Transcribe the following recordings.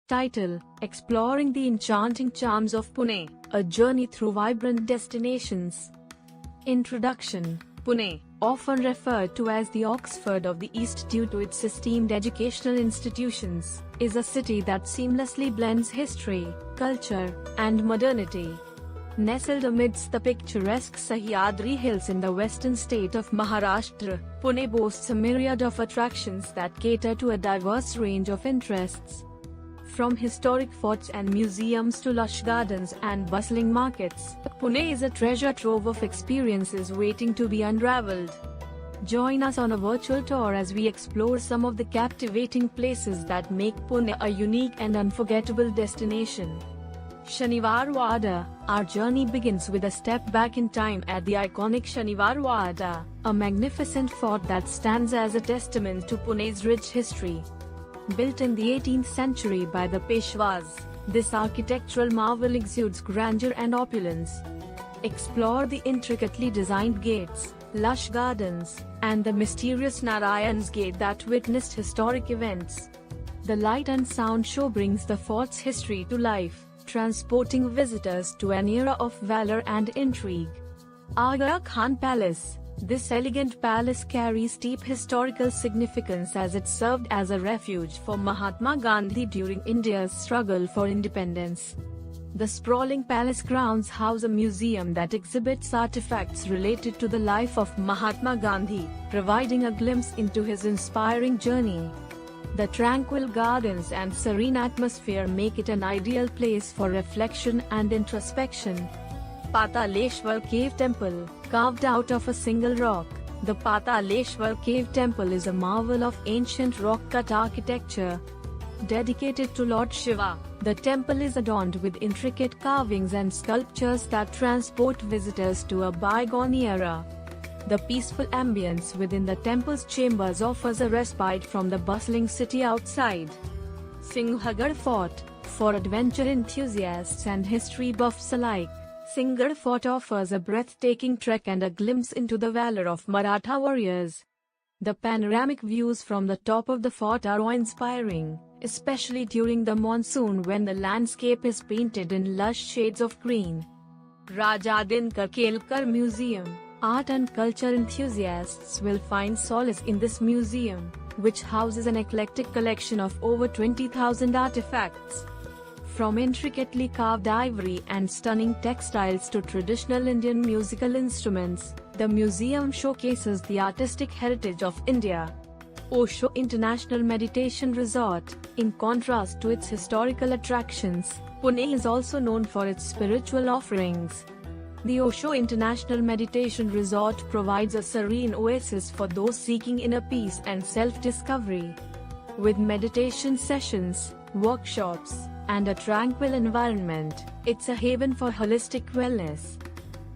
Title: Exploring the enchanting charms of Pune, a journey through vibrant destinations. Introduction: Pune, often referred to as the Oxford of the East due to its esteemed educational institutions, is a city that seamlessly blends history, culture, and modernity. Nestled amidst the picturesque Sahyadri Hills in the western state of Maharashtra, Pune boasts a myriad of attractions that cater to a diverse range of interests. From historic forts and museums to lush gardens and bustling markets, Pune is a treasure trove of experiences waiting to be unraveled. Join us on a virtual tour as we explore some of the captivating places that make Pune a unique and unforgettable destination. Shaniwar Wada. Our journey begins with a step back in time at the iconic Shaniwar Wada, a magnificent fort that stands as a testament to Pune's rich history. Built in the 18th century by the Peshwas, this architectural marvel exudes grandeur and opulence. Explore the intricately designed gates, lush gardens, and the mysterious Narayan's Gate that witnessed historic events. The light and sound show brings the fort's history to life, transporting visitors to an era of valor and intrigue. Aga Khan Palace. This elegant palace carries deep historical significance as it served as a refuge for Mahatma Gandhi during India's struggle for independence. The sprawling palace grounds house a museum that exhibits artifacts related to the life of Mahatma Gandhi, providing a glimpse into his inspiring journey. The tranquil gardens and serene atmosphere make it an ideal place for reflection and introspection. Pataleshwar Cave Temple. Carved out of a single rock, the Pataleshwar Cave Temple is a marvel of ancient rock-cut architecture. Dedicated to Lord Shiva, the temple is adorned with intricate carvings and sculptures that transport visitors to a bygone era. The peaceful ambience within the temple's chambers offers a respite from the bustling city outside. Singhgarh Fort. For adventure enthusiasts and history buffs alike, Singhgarh Fort offers a breathtaking trek and a glimpse into the valor of Maratha warriors. The panoramic views from the top of the fort are awe-inspiring, especially during the monsoon when the landscape is painted in lush shades of green. Raja Dinkar Kelkar Museum. Art and culture enthusiasts will find solace in this museum, which houses an eclectic collection of over 20,000 artifacts. From intricately carved ivory and stunning textiles to traditional Indian musical instruments, the museum showcases the artistic heritage of India. Osho International Meditation Resort. In contrast to its historical attractions, Pune is also known for its spiritual offerings. The Osho International Meditation Resort provides a serene oasis for those seeking inner peace and self-discovery. With meditation sessions, workshops, and a tranquil environment, it's a haven for holistic wellness.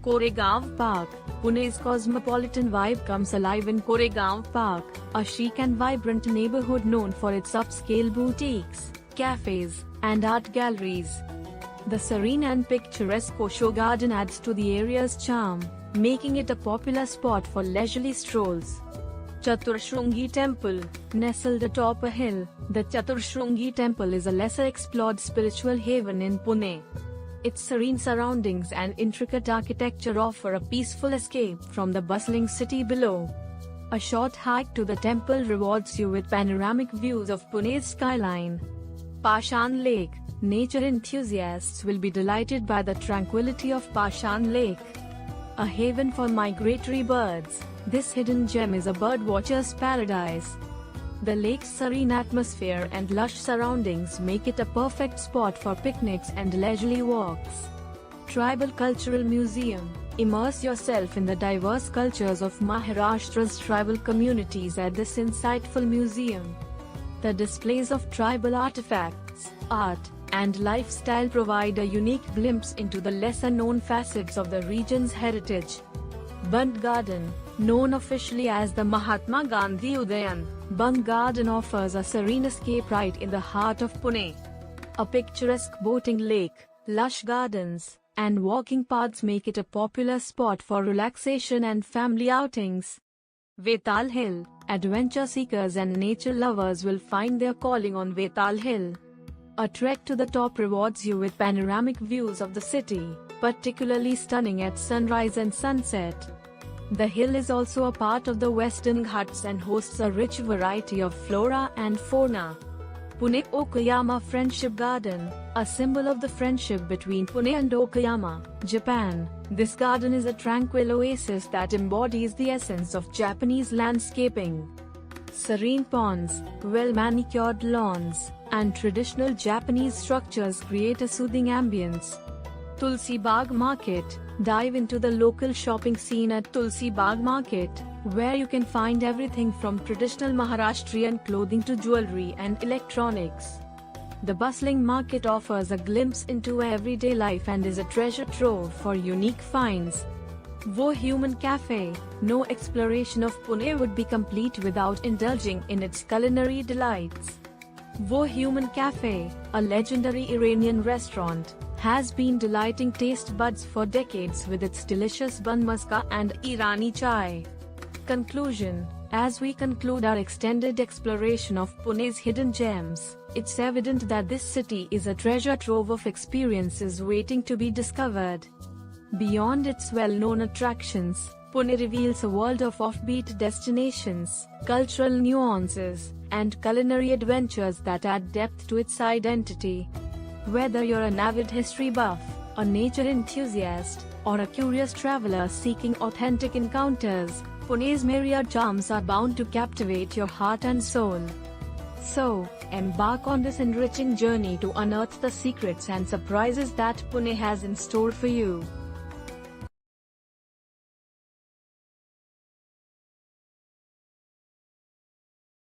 Koregaon Park. Pune's cosmopolitan vibe comes alive in Koregaon Park, a chic and vibrant neighborhood known for its upscale boutiques, cafes, and art galleries. The serene and picturesque Osho Garden adds to the area's charm, making it a popular spot for leisurely strolls. Chaturshringi Temple. Nestled atop a hill, the Chaturshringi Temple is a lesser-explored spiritual haven in Pune. Its serene surroundings and intricate architecture offer a peaceful escape from the bustling city below. A short hike to the temple rewards you with panoramic views of Pune's skyline. Pashan Lake. Nature enthusiasts will be delighted by the tranquility of Pashan Lake. A haven for migratory birds, this hidden gem is a birdwatcher's paradise. The lake's serene atmosphere and lush surroundings make it a perfect spot for picnics and leisurely walks. Tribal Cultural Museum. Immerse yourself in the diverse cultures of Maharashtra's tribal communities at this insightful museum. The displays of tribal artifacts, art, and lifestyle provide a unique glimpse into the lesser-known facets of the region's heritage. Bund Garden. Known officially as the Mahatma Gandhi Udayan, Bund Garden offers a serene escape right in the heart of Pune. A picturesque boating lake, lush gardens, and walking paths make it a popular spot for relaxation and family outings. Vetal Hill. Adventure seekers and nature lovers will find their calling on Vetal Hill. A trek to the top rewards you with panoramic views of the city, particularly stunning at sunrise and sunset. The hill is also a part of the Western Ghats and hosts a rich variety of flora and fauna. Pune Okayama Friendship Garden, a symbol of the friendship between Pune and Okayama, Japan. This garden is a tranquil oasis that embodies the essence of Japanese landscaping. Serene ponds, well-manicured lawns, and traditional Japanese structures create a soothing ambience. Tulsi Bagh Market. Dive into the local shopping scene at Tulsi Bagh Market, where you can find everything from traditional Maharashtrian clothing to jewelry and electronics. The bustling market offers a glimpse into everyday life and is a treasure trove for unique finds. Wo Human Cafe. No exploration of Pune would be complete without indulging in its culinary delights. Wo Human Cafe, a legendary Iranian restaurant, has been delighting taste buds for decades with its delicious bun maska and Irani chai. Conclusion. As we conclude our extended exploration of Pune's hidden gems, it's evident that this city is a treasure trove of experiences waiting to be discovered. Beyond its well-known attractions, Pune reveals a world of offbeat destinations, cultural nuances, and culinary adventures that add depth to its identity. Whether you're an avid history buff, a nature enthusiast, or a curious traveler seeking authentic encounters, Pune's myriad charms are bound to captivate your heart and soul. So, embark on this enriching journey to unearth the secrets and surprises that Pune has in store for you.